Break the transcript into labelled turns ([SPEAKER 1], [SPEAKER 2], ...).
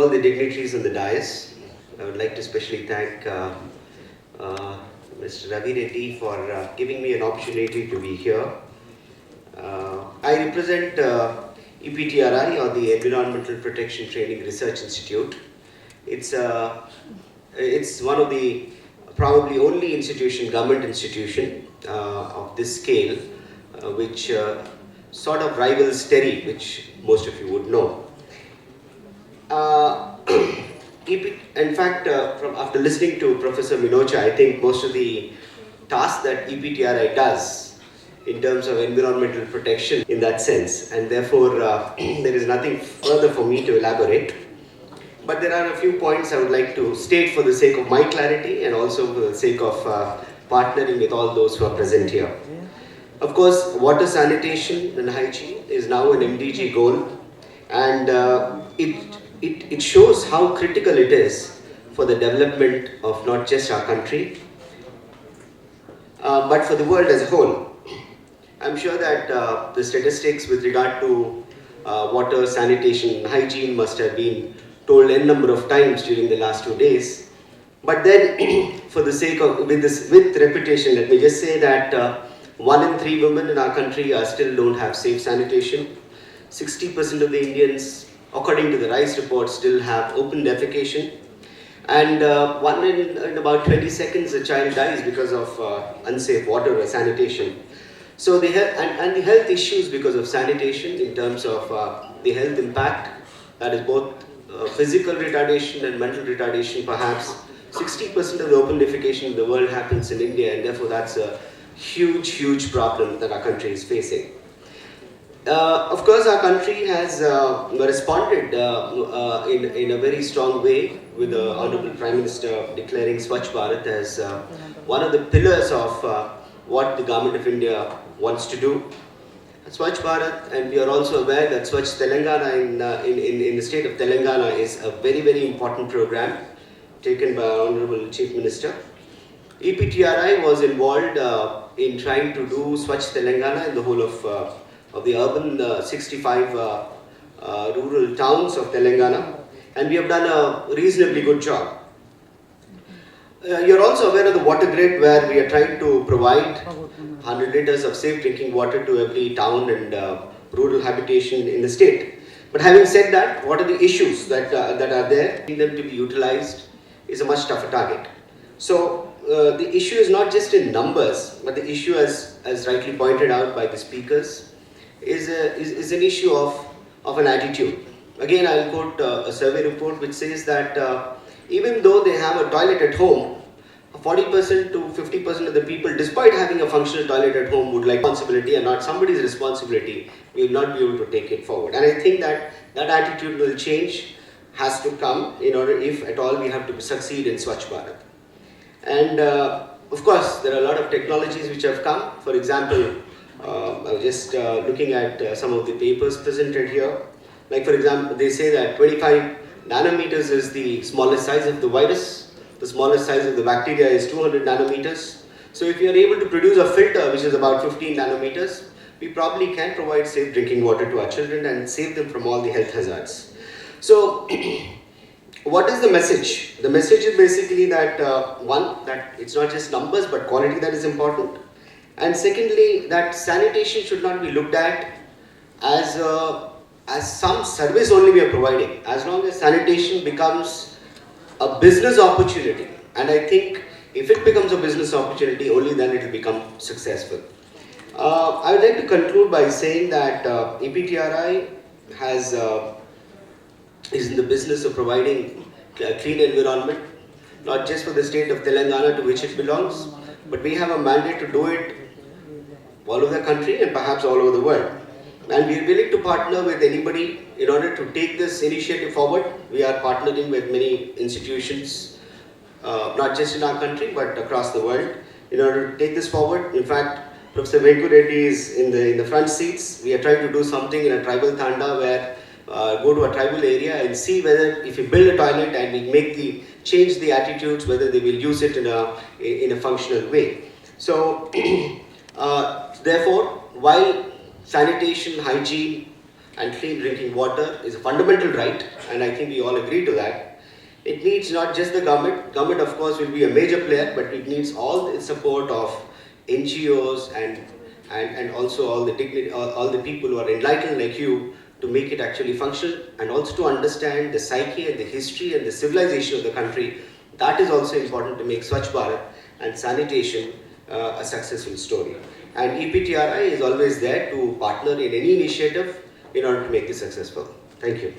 [SPEAKER 1] all the dignitaries on the dais. I would like to especially thank Mr. Ravi Reddy for giving me an opportunity to be here. I represent EPTRI, or the Environmental Protection Training Research Institute. It's one of the probably only institution, government institution of this scale, which sort of rivals TERI, which most of you would know. In fact, after listening to Professor Minocha, I think most of the tasks that EPTRI does in terms of environmental protection in that sense, and therefore there is nothing further for me to elaborate. But there are a few points I would like to state for the sake of my clarity and also for the sake of partnering with all those who are present here. Of course, water sanitation and hygiene is now an MDG goal, and it shows how critical it is for the development of not just our country, but for the world as a whole. I'm sure that the statistics with regard to water, sanitation, and hygiene must have been told n number of times during the last 2 days. But then, for the sake of, with repetition, let me just say that 1 in 3 women in our country still don't have safe sanitation. 60% of the Indians, according to the RICE report, still have open defecation. And in about 20 seconds, a child dies because of unsafe water or sanitation. So the health issues because of sanitation, in terms of the health impact, that is both physical retardation and mental retardation, perhaps 60% of the open defecation in the world happens in India, and therefore that's a huge problem that our country is facing. Of course, our country has responded in a very strong way, with the Honorable Prime Minister declaring Swachh Bharat as one of the pillars of what the Government of India wants to do. Swachh Bharat, and we are also aware that Swachh Telangana in the state of Telangana is a very important program taken by our Honorable Chief Minister. EPTRI was involved in trying to do Swachh Telangana in the whole of the urban 65 rural towns of Telangana, and we have done a reasonably good job. You're also aware of the water grid, where we are trying to provide 100 liters of safe drinking water to every town and rural habitation in the state. But having said that, what are the issues that are there? Getting them to be utilized is a much tougher target. So the issue is not just in numbers, but the issue, as rightly pointed out by the speakers, is an issue of an attitude. Again, I'll quote a survey report which says that even though they have a toilet at home, 40% to 50% of the people, despite having a functional toilet at home, would like responsibility and not somebody's responsibility, we will not be able to take it forward. And I think that attitude will change, has to come, in order, if at all, we have to succeed in Swachh Bharat. And of course, there are a lot of technologies which have come. For example, I was just looking at some of the papers presented here. Like, for example, they say that 25 nanometers is the smallest size of the virus. The smallest size of the bacteria is 200 nanometers. So if you are able to produce a filter which is about 15 nanometers, we probably can provide safe drinking water to our children and save them from all the health hazards. So what is the message? The message is basically that one, that it's not just numbers but quality that is important. And secondly, that sanitation should not be looked at as some service only we are providing. As long as sanitation becomes a business opportunity, and I think if it becomes a business opportunity, only then it will become successful. I would like to conclude by saying that EPTRI is in the business of providing a clean environment, not just for the state of Telangana to which it belongs, but we have a mandate to do it all over the country and perhaps all over the world. And we are willing to partner with anybody in order to take this initiative forward. We are partnering with many institutions, not just in our country but across the world, in order to take this forward. In fact, Professor Venku Reddy is in the front seats. We are trying to do something in a tribal thanda, where go to a tribal area and see whether, if we build a toilet and we change the attitudes, whether they will use it in a functional way. So therefore, while sanitation, hygiene and clean drinking water is a fundamental right, and I think we all agree to that. It needs not just the government. Government, of course, will be a major player, but it needs all the support of NGOs and also all the dignity, all the people who are enlightened like you to make it actually function, and also to understand the psyche and the history and the civilization of the country. That is also important to make Swachh Bharat and sanitation a successful story. And EPTRI is always there to partner in any initiative in order to make this successful. Thank you.